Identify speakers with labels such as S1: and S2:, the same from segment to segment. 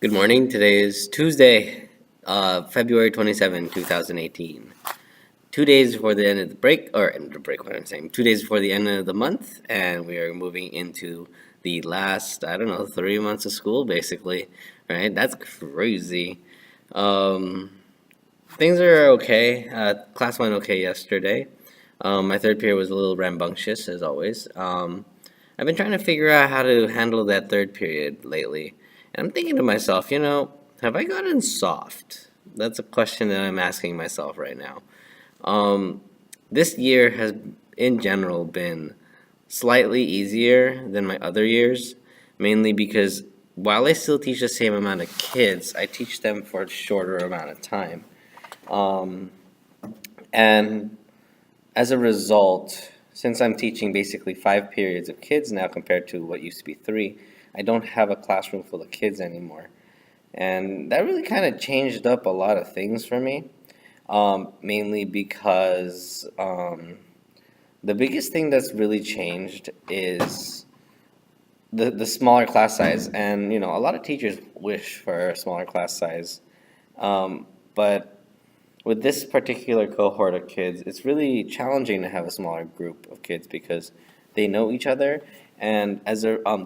S1: Good morning. Today is Tuesday, February 27, 2018. 2 days before the end of the break, or end of the break, what I'm saying, 2 days before the end of the month, and we are moving into the last, I don't know, 3 months of school, basically, right? That's crazy. Um, Things are okay. Class went okay yesterday. My third period was a little rambunctious, as always. I've been trying to figure out how to handle that third period lately. And I'm thinking to myself, have I gotten soft? That's a question that I'm asking myself right now. Um, this year has, in general, been slightly easier than my other years, mainly because while I still teach the same amount of kids, I teach them for a shorter amount of time. Um, and as a result, since I'm teaching basically 5 periods of kids now compared to what used to be three, I don't have a classroom full of kids anymore. And that really kind of changed up a lot of things for me, mainly because the biggest thing that's really changed is the smaller class size. And, a lot of teachers wish for a smaller class size. But with this particular cohort of kids, it's really challenging to have a smaller group of kids because they know each other. And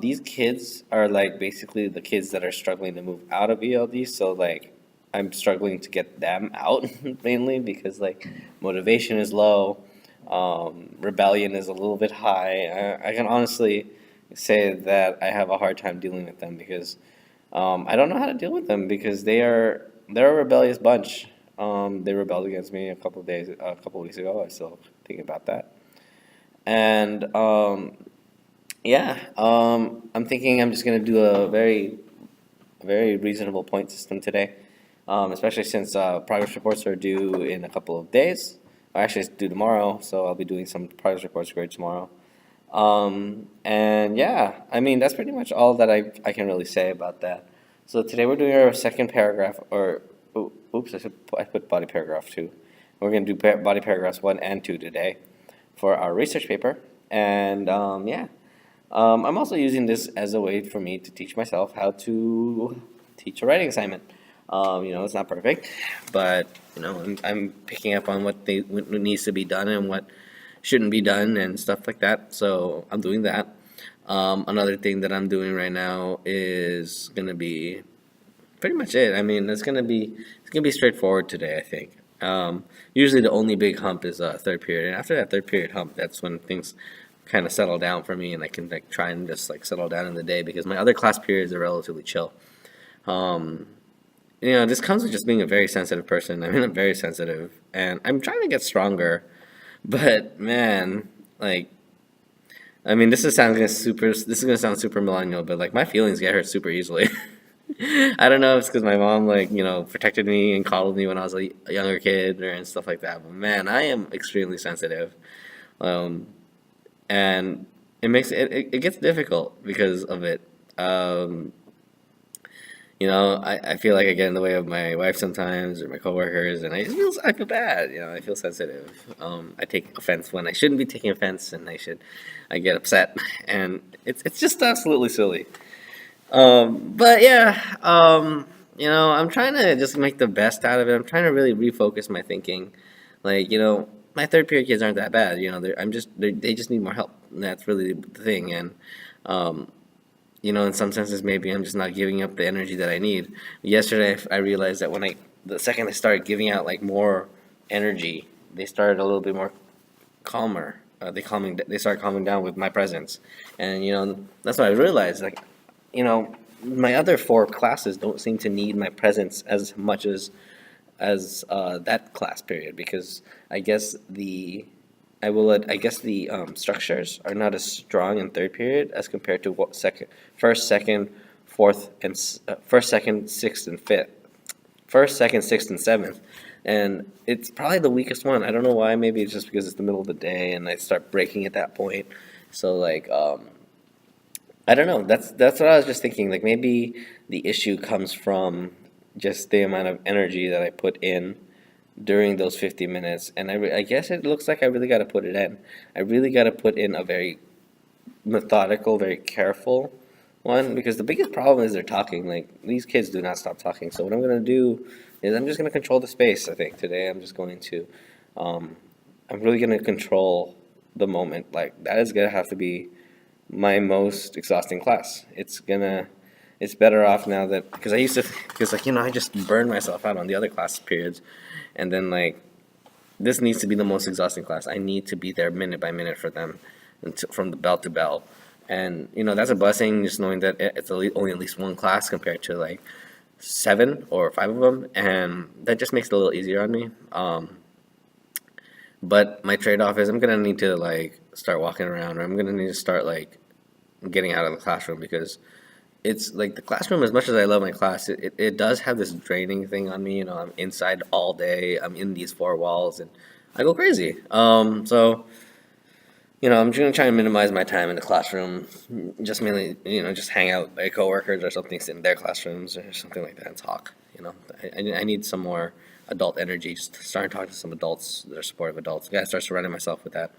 S1: these kids are like basically the kids that are struggling to move out of ELD. So like, I'm struggling to get them out mainly because like motivation is low, rebellion is a little bit high. I can honestly say that I have a hard time dealing with them because I don't know how to deal with them because they're a rebellious bunch. They rebelled against me a couple weeks ago. I still think about that. And yeah, I'm thinking I'm just gonna do a very reasonable point system today, especially since progress reports are due in a couple of days. Or actually, it's due tomorrow, so I'll be doing some progress reports grade tomorrow. And yeah, I mean, that's pretty much all that I can really say about that. So today we're doing our second paragraph, oops, I put body paragraph 2. We're going to do body paragraphs 1 and 2 today for our research paper. And yeah, I'm also using this as a way for me to teach myself how to teach a writing assignment. It's not perfect, but I'm picking up on what needs to be done and what shouldn't be done and stuff like that. So I'm doing that. Another thing that I'm doing right now is gonna be pretty much it. I mean, it's gonna be straightforward today, I think. Usually the only big hump is third period, and after that third period hump, that's when things kind of settle down for me, and I can like try and just like settle down in the day because my other class periods are relatively chill. Um, this comes with just being a very sensitive person. I mean, I'm very sensitive, and I'm trying to get stronger. But man, like, I mean, this is gonna sound super millennial, but like my feelings get hurt super easily. I don't know if it's because my mom like protected me and coddled me when I was a younger kid and stuff like that. But man, I am extremely sensitive, um, and it gets difficult because of it. Um, I feel like I get in the way of my wife sometimes or my coworkers, and I feel bad. I feel sensitive. I take offense when I shouldn't be taking offense, and I get upset, and it's just absolutely silly. But yeah, I'm trying to just make the best out of it. I'm trying to really refocus my thinking. Like, my third period kids aren't that bad. They just need more help. And that's really the thing. And, um, in some senses, maybe I'm just not giving up the energy that I need. Yesterday, I realized that the second I started giving out like more energy, they started a little bit more calmer. They started calming down with my presence, and that's what I realized. Like, my other four classes don't seem to need my presence as much as that class period because I guess I guess the structures are not as strong in third period as compared to first, second, first, second, sixth, and fifth. First, second, sixth, and seventh, and it's probably the weakest one. I don't know why. Maybe it's just because it's the middle of the day and I start breaking at that point. So like, I don't know. That's what I was just thinking. Like maybe the issue comes from just the amount of energy that I put in during those 50 minutes, and I guess it looks like I really got to put it in. I really got to put in a very methodical, very careful, One, because the biggest problem is they're talking. Like, these kids do not stop talking. So what I'm gonna do is I'm just gonna control the space. I think today I'm just going to, um, I'm really gonna control the moment. Like, that is gonna have to be my most exhausting class. It's better off now that, because I used to, because like, I just burned myself out on the other class periods, and then like this needs to be the most exhausting class. I need to be there minute by minute for them, from the bell to bell, and that's a blessing, just knowing that it's only at least one class compared to like 7 or 5 of them, and that just makes it a little easier on me. But my trade-off is I'm gonna need to like start walking around, or I'm gonna need to start like getting out of the classroom, because it's like the classroom, as much as I love my class, it does have this draining thing on me. I'm inside all day, I'm in these four walls, and I go crazy. So I'm just gonna try and minimize my time in the classroom, just mainly, just hang out with my coworkers or something, sit in their classrooms or something like that and talk. I need some more adult energy, just start talking to some adults that are supportive adults. I gotta start surrounding myself with that,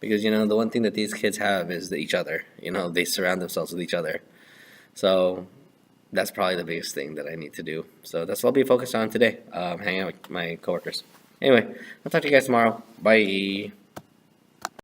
S1: because the one thing that these kids have is each other. They surround themselves with each other. So that's probably the biggest thing that I need to do. So that's what I'll be focused on today, hanging out with my coworkers. Anyway, I'll talk to you guys tomorrow. Bye.